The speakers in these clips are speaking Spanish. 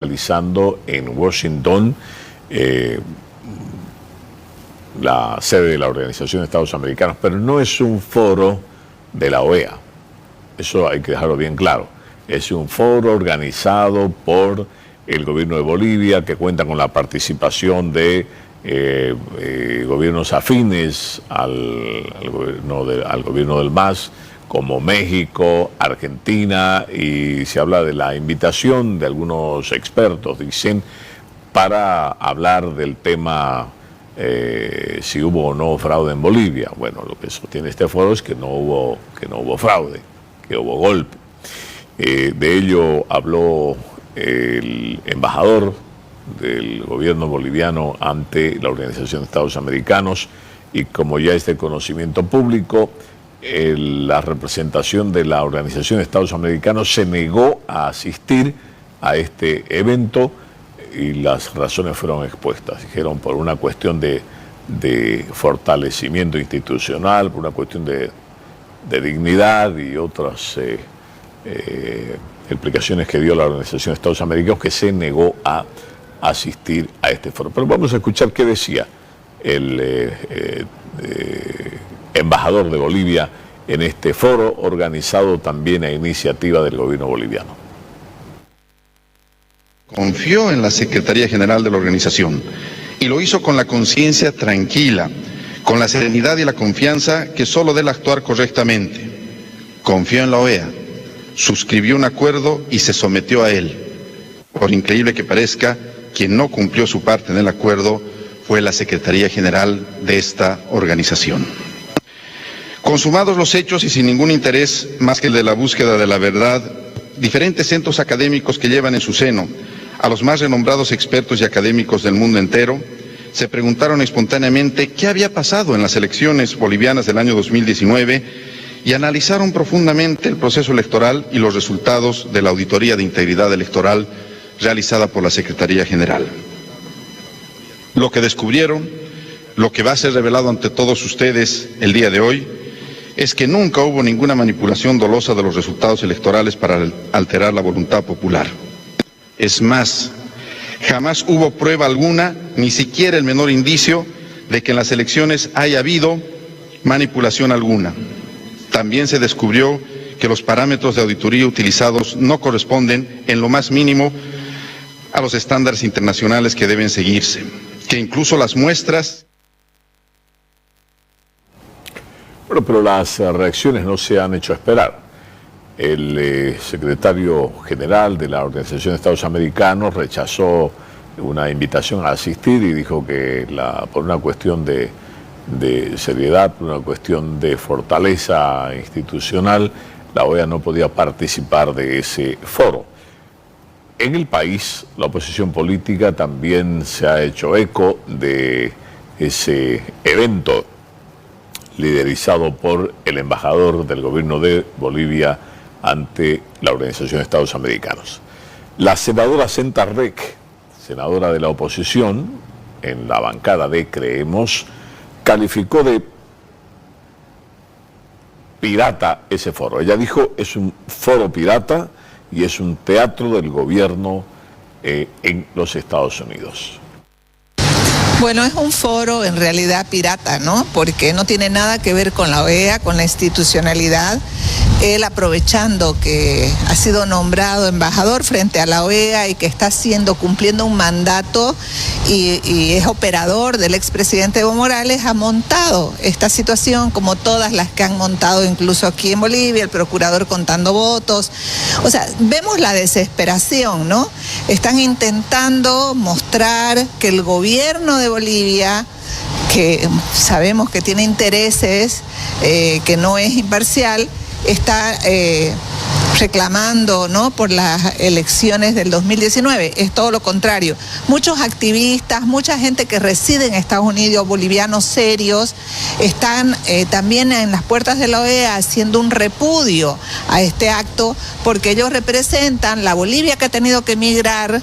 realizando en Washington, la sede de la Organización de Estados Americanos, pero no es un foro de la OEA. Eso hay que dejarlo bien claro. Es un foro organizado por el gobierno de Bolivia, que cuenta con la participación de gobiernos afines al gobierno del MAS, como México, Argentina, y se habla de la invitación de algunos expertos, dicen, para hablar del tema si hubo o no fraude en Bolivia. Bueno, lo que sostiene este foro es que no hubo fraude, que hubo golpe. De ello habló el embajador del gobierno boliviano ante la Organización de Estados Americanos, y como ya es de conocimiento público, la representación de la Organización de Estados Americanos se negó a asistir a este evento y las razones fueron expuestas. Dijeron por una cuestión de fortalecimiento institucional, por una cuestión de dignidad y otras explicaciones que dio la Organización de Estados Americanos, que se negó a asistir a este foro. Pero vamos a escuchar qué decía el embajador de Bolivia en este foro, organizado también a iniciativa del gobierno boliviano. Confió en la Secretaría General de la organización y lo hizo con la conciencia tranquila, con la serenidad y la confianza que solo debe actuar correctamente. Confió en la OEA, suscribió un acuerdo y se sometió a él. Por increíble que parezca, quien no cumplió su parte en el acuerdo fue la Secretaría General de esta organización. Consumados los hechos y sin ningún interés más que el de la búsqueda de la verdad, diferentes centros académicos que llevan en su seno a los más renombrados expertos y académicos del mundo entero, se preguntaron espontáneamente qué había pasado en las elecciones bolivianas del año 2019 y analizaron profundamente el proceso electoral y los resultados de la auditoría de integridad electoral realizada por la Secretaría General. Lo que descubrieron, lo que va a ser revelado ante todos ustedes el día de hoy, es que nunca hubo ninguna manipulación dolosa de los resultados electorales para alterar la voluntad popular. Es más, jamás hubo prueba alguna, ni siquiera el menor indicio, de que en las elecciones haya habido manipulación alguna. También se descubrió que los parámetros de auditoría utilizados no corresponden en lo más mínimo a los estándares internacionales que deben seguirse, que incluso las muestras... Bueno, pero las reacciones no se han hecho esperar. El secretario general de la Organización de Estados Americanos rechazó una invitación a asistir y dijo que por una cuestión de seriedad, por una cuestión de fortaleza institucional, la OEA no podía participar de ese foro. En el país, la oposición política también se ha hecho eco de ese evento liderizado por el embajador del gobierno de Bolivia ante la Organización de Estados Americanos. La senadora Senta Rek, senadora de la oposición, en la bancada de Creemos, calificó de pirata ese foro. Ella dijo, es un foro pirata y es un teatro del gobierno en los Estados Unidos. Bueno, es un foro en realidad pirata, ¿no? Porque no tiene nada que ver con la OEA, con la institucionalidad. Él, aprovechando que ha sido nombrado embajador frente a la OEA y que está cumpliendo un mandato y es operador del expresidente Evo Morales, ha montado esta situación como todas las que han montado incluso aquí en Bolivia, el procurador contando votos. O sea, vemos la desesperación, ¿no? Están intentando mostrar que el gobierno de Bolivia, que sabemos que tiene intereses, que no es imparcial, está reclamando, ¿no?, por las elecciones del 2019. Es todo lo contrario. Muchos activistas, mucha gente que reside en Estados Unidos, bolivianos serios, están también en las puertas de la OEA haciendo un repudio a este acto, porque ellos representan la Bolivia que ha tenido que emigrar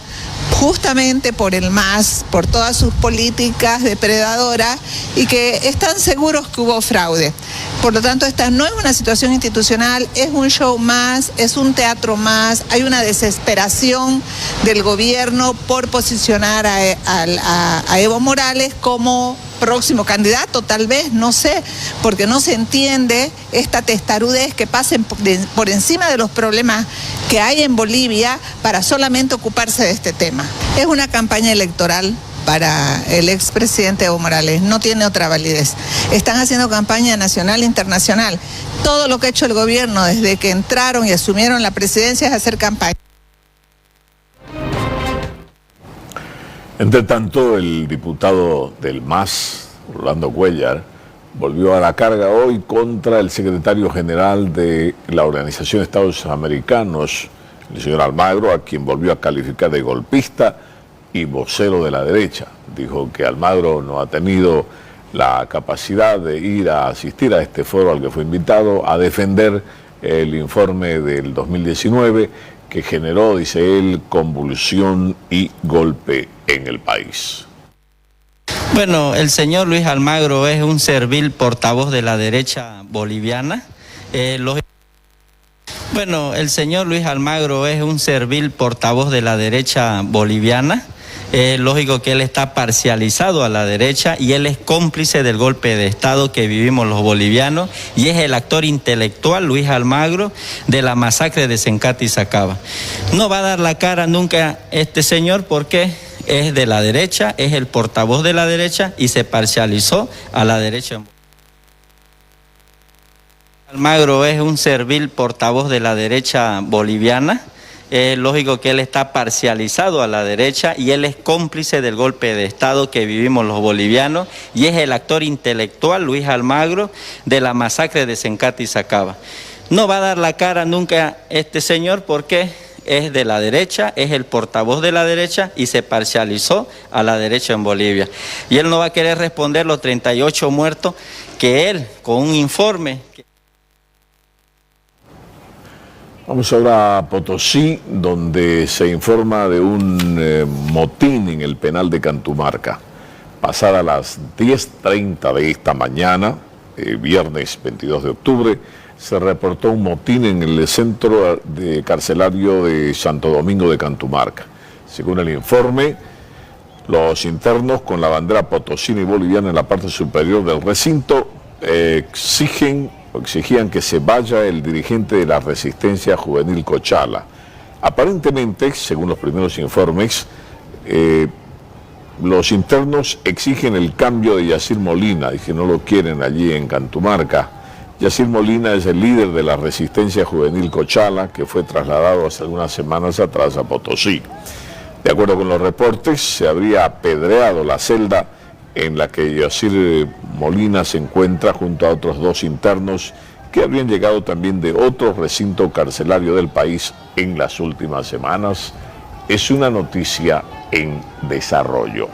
justamente por el MAS, por todas sus políticas depredadoras y que están seguros que hubo fraude. Por lo tanto, esta no es una situación institucional, es un show más, es un teatro más, hay una desesperación del gobierno por posicionar a Evo Morales como próximo candidato, tal vez, no sé, porque no se entiende esta testarudez que pasen por encima de los problemas que hay en Bolivia para solamente ocuparse de este tema. Es una campaña electoral para el expresidente Evo Morales, no tiene otra validez. Están haciendo campaña nacional e internacional. Todo lo que ha hecho el gobierno desde que entraron y asumieron la presidencia es hacer campaña. Entre tanto, el diputado del MAS, Rolando Cuéllar, volvió a la carga hoy contra el secretario general de la Organización de Estados Americanos, el señor Almagro, a quien volvió a calificar de golpista y vocero de la derecha. Dijo que Almagro no ha tenido la capacidad de ir a asistir a este foro al que fue invitado a defender el informe del 2019 que generó, dice él, convulsión y golpe en el país. Bueno, el señor Luis Almagro es un servil portavoz de la derecha boliviana. Bueno, el señor Luis Almagro es un servil portavoz de la derecha boliviana. Lógico que él está parcializado a la derecha y él es cómplice del golpe de Estado que vivimos los bolivianos y es el actor intelectual Luis Almagro de la masacre de Sencati y Sacaba. No va a dar la cara nunca este señor porque es de la derecha, es el portavoz de la derecha y se parcializó a la derecha. Almagro es un servil portavoz de la derecha boliviana. Lógico que él está parcializado a la derecha y él es cómplice del golpe de Estado que vivimos los bolivianos y es el actor intelectual Luis Almagro de la masacre de Sencati y Sacaba. No va a dar la cara nunca este señor porque es de la derecha, es el portavoz de la derecha y se parcializó a la derecha en Bolivia. Y él no va a querer responder los 38 muertos que él, con un informe... Vamos ahora a Potosí, donde se informa de un motín en el penal de Cantumarca. Pasada las 10:30 de esta mañana, viernes 22 de octubre, se reportó un motín en el centro carcelario de Santo Domingo de Cantumarca. Según el informe, los internos con la bandera potosina y boliviana en la parte superior del recinto exigían que se vaya el dirigente de la Resistencia Juvenil Cochala. Aparentemente, según los primeros informes, los internos exigen el cambio de Yacir Molina y que no lo quieren allí en Cantumarca. Yacir Molina es el líder de la Resistencia Juvenil Cochala, que fue trasladado hace algunas semanas atrás a Potosí. De acuerdo con los reportes, se habría apedreado la celda en la que Yacir Molina se encuentra junto a otros 2 internos que habrían llegado también de otro recinto carcelario del país en las últimas semanas. Es una noticia en desarrollo.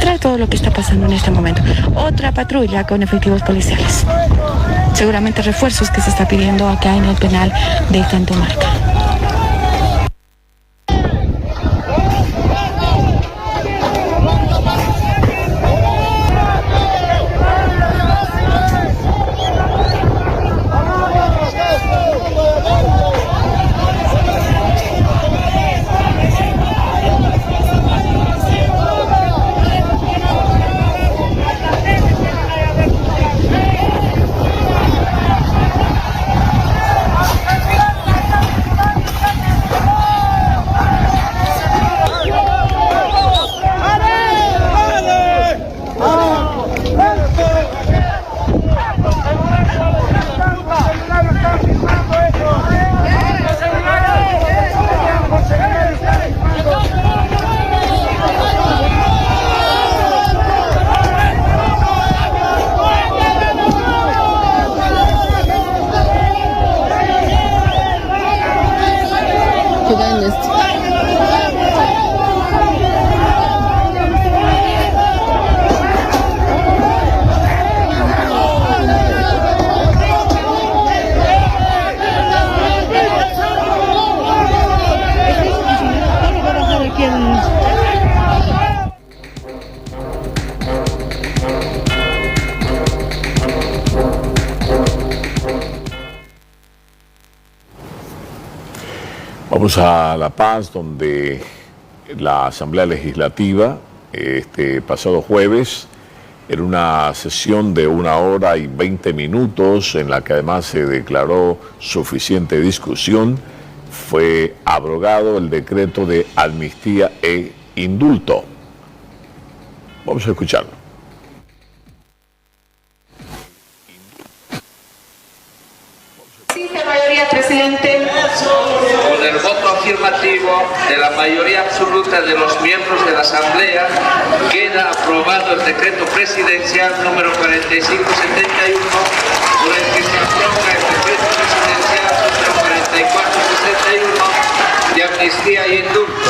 Tras todo lo que está pasando en este momento, otra patrulla con efectivos policiales. Seguramente refuerzos que se está pidiendo acá en el penal de Cantumarca. Vamos a La Paz, donde la Asamblea Legislativa, este pasado jueves, en una sesión de 1 hora y 20 minutos, en la que además se declaró suficiente discusión, fue abrogado el decreto de amnistía e indulto. Vamos a escucharlo. Exige mayoría, presidente. Con el voto afirmativo de la mayoría absoluta de los miembros de la Asamblea, queda aprobado el decreto presidencial número 4571, por el que se aprueba el decreto presidencial número 4461 de amnistía y indulto.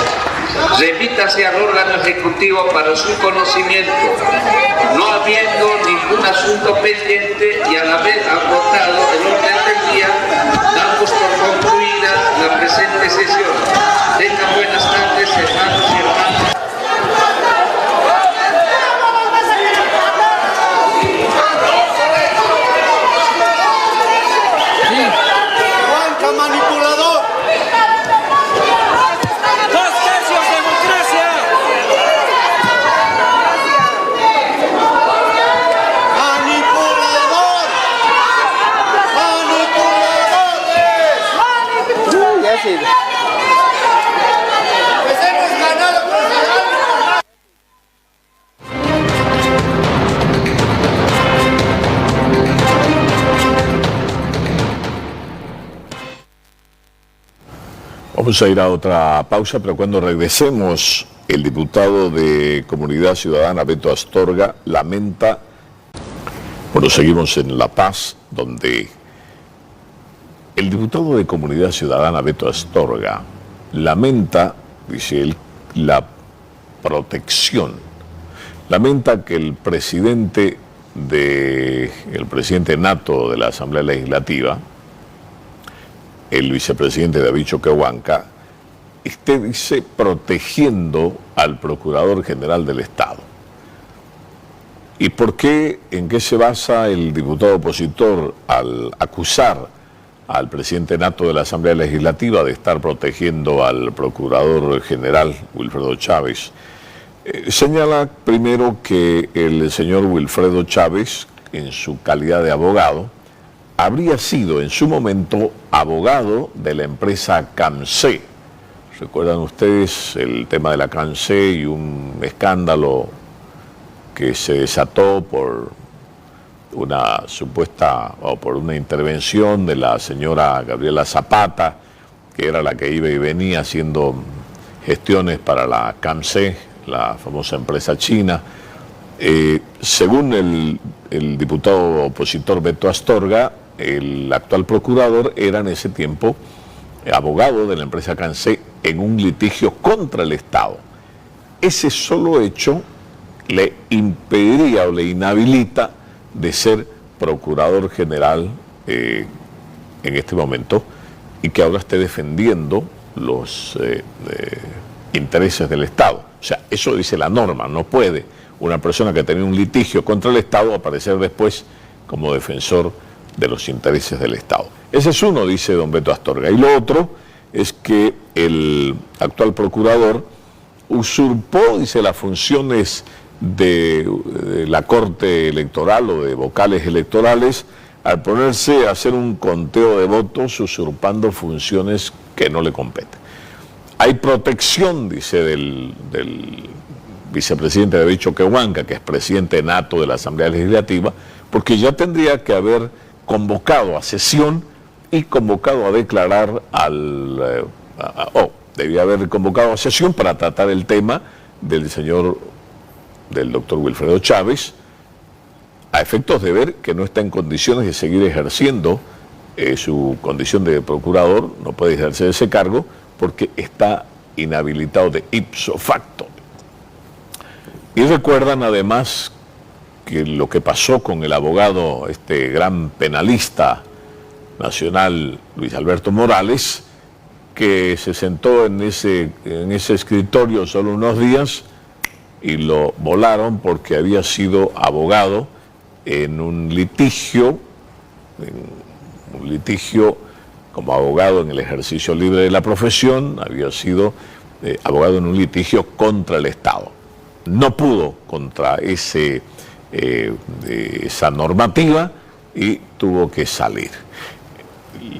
Remítase al órgano ejecutivo para su conocimiento, no habiendo ningún asunto pendiente y al haber agotado el orden del día, damos por concluida la presente sesión. Tengan buenas tardes, hermanos y hermanas. Manipulador. Vamos a ir a otra pausa, pero cuando regresemos, el diputado de Comunidad Ciudadana, Beto Astorga, lamenta. Bueno, seguimos en La Paz, donde el diputado de Comunidad Ciudadana, Beto Astorga, lamenta, dice él, la protección. Lamenta que el presidente nato de la Asamblea Legislativa, el vicepresidente David Choquehuanca, esté, dice, protegiendo al Procurador General del Estado. ¿Y por qué? ¿En qué se basa el diputado opositor al acusar al presidente nato de la Asamblea Legislativa de estar protegiendo al Procurador General Wilfredo Chávez? Señala primero que el señor Wilfredo Chávez, en su calidad de abogado, habría sido en su momento abogado de la empresa CAMSE. ¿Recuerdan ustedes el tema de la CAMSE y un escándalo que se desató por una supuesta o por una intervención de la señora Gabriela Zapata, que era la que iba y venía haciendo gestiones para la CAMSE, la famosa empresa china? Según el diputado opositor Beto Astorga, el actual procurador era en ese tiempo abogado de la empresa CAMSE en un litigio contra el Estado. Ese solo hecho le impediría o le inhabilita de ser procurador general en este momento, y que ahora esté defendiendo los intereses del Estado. O sea, eso dice la norma. No puede una persona que tenía un litigio contra el Estado aparecer después como defensor de los intereses del Estado. Ese es uno, dice don Beto Astorga. Y lo otro es que el actual procurador usurpó, dice, las funciones de la Corte Electoral o de vocales electorales al ponerse a hacer un conteo de votos, usurpando funciones que no le competen. Hay protección, dice, del vicepresidente David Choquehuanca, que es presidente nato de la Asamblea Legislativa, porque ya tendría que haber convocado a sesión y convocado a declarar debía haber convocado a sesión para tratar el tema del doctor Wilfredo Chávez, a efectos de ver que no está en condiciones de seguir ejerciendo su condición de procurador. No puede ejercer ese cargo porque está inhabilitado de ipso facto. Y recuerdan además que lo que pasó con el abogado, este gran penalista nacional, Luis Alberto Morales, que se sentó en ese escritorio solo unos días y lo volaron porque había sido abogado en un litigio como abogado en el ejercicio libre de la profesión, había sido abogado en un litigio contra el Estado. No pudo contra esa normativa y tuvo que salir.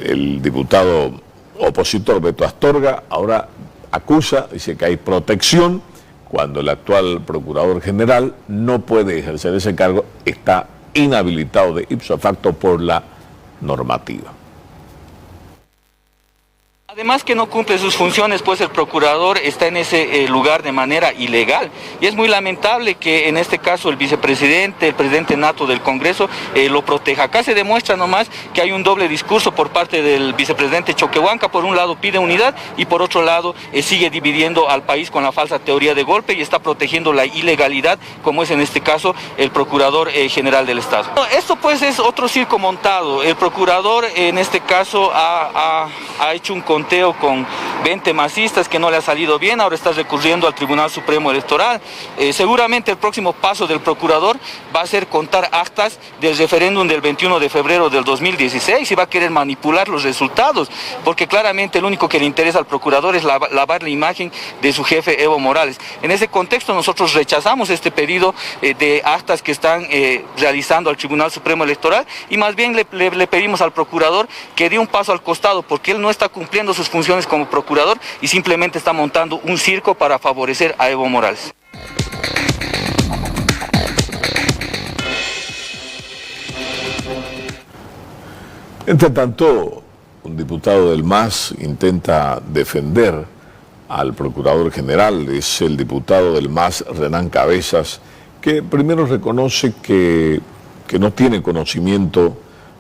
El diputado opositor Beto Astorga ahora acusa, dice que hay protección cuando el actual procurador general no puede ejercer ese cargo, está inhabilitado de ipso facto por la normativa. Además que no cumple sus funciones, pues el procurador está en ese lugar de manera ilegal. Y es muy lamentable que en este caso el vicepresidente, el presidente nato del Congreso, lo proteja. Acá se demuestra nomás que hay un doble discurso por parte del vicepresidente Choquehuanca. Por un lado pide unidad y por otro lado sigue dividiendo al país con la falsa teoría de golpe y está protegiendo la ilegalidad, como es en este caso el procurador general del Estado. Esto pues es otro circo montado. El procurador en este caso ha hecho un conteo con 20 masistas que no le ha salido bien, ahora está recurriendo al Tribunal Supremo Electoral. Seguramente el próximo paso del procurador va a ser contar actas del referéndum del 21 de febrero del 2016 y va a querer manipular los resultados, porque claramente el único que le interesa al procurador es lavar la imagen de su jefe Evo Morales. En ese contexto nosotros rechazamos este pedido de actas que están realizando al Tribunal Supremo Electoral y más bien le pedimos al procurador que dé un paso al costado, porque él no está cumpliendo sus funciones como procurador y simplemente está montando un circo para favorecer a Evo Morales. Entre tanto, un diputado del MAS intenta defender al procurador general, es el diputado del MAS, Renán Cabezas, que primero reconoce que no tiene conocimiento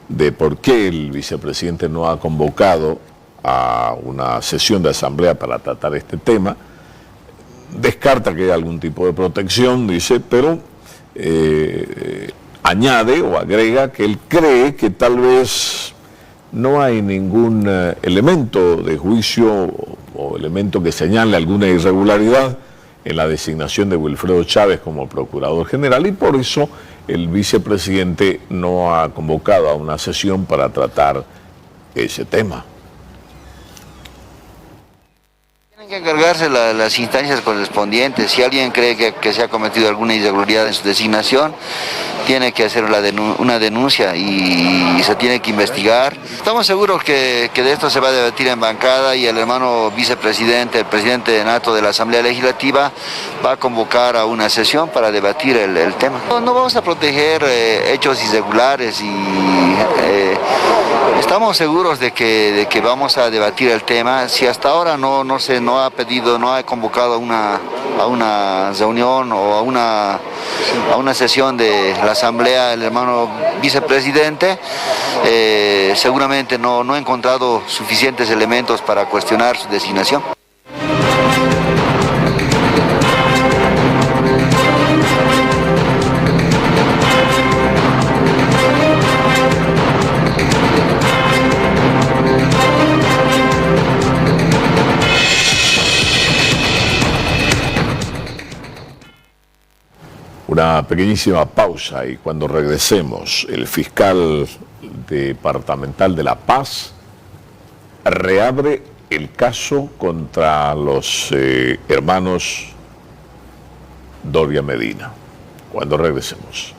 de por qué el vicepresidente no ha convocado a una sesión de asamblea para tratar este tema, descarta que haya algún tipo de protección, dice, pero añade o agrega que él cree que tal vez no hay ningún elemento de juicio o elemento que señale alguna irregularidad en la designación de Wilfredo Chávez como procurador general y por eso el vicepresidente no ha convocado a una sesión para tratar ese tema. Tienen que encargarse las instancias correspondientes. Si alguien cree que se ha cometido alguna irregularidad en su designación, tiene que hacer una denuncia y se tiene que investigar. Estamos seguros que de esto se va a debatir en bancada y el hermano vicepresidente, el presidente nato de la Asamblea Legislativa, va a convocar a una sesión para debatir el tema. No vamos a proteger hechos irregulares y estamos seguros de que vamos a debatir el tema. Si hasta ahora no ha convocado a una reunión o a una sesión de la Asamblea el hermano vicepresidente, seguramente no ha encontrado suficientes elementos para cuestionar su designación. Una pequeñísima pausa y cuando regresemos, el fiscal departamental de La Paz reabre el caso contra los hermanos Doria Medina. Cuando regresemos.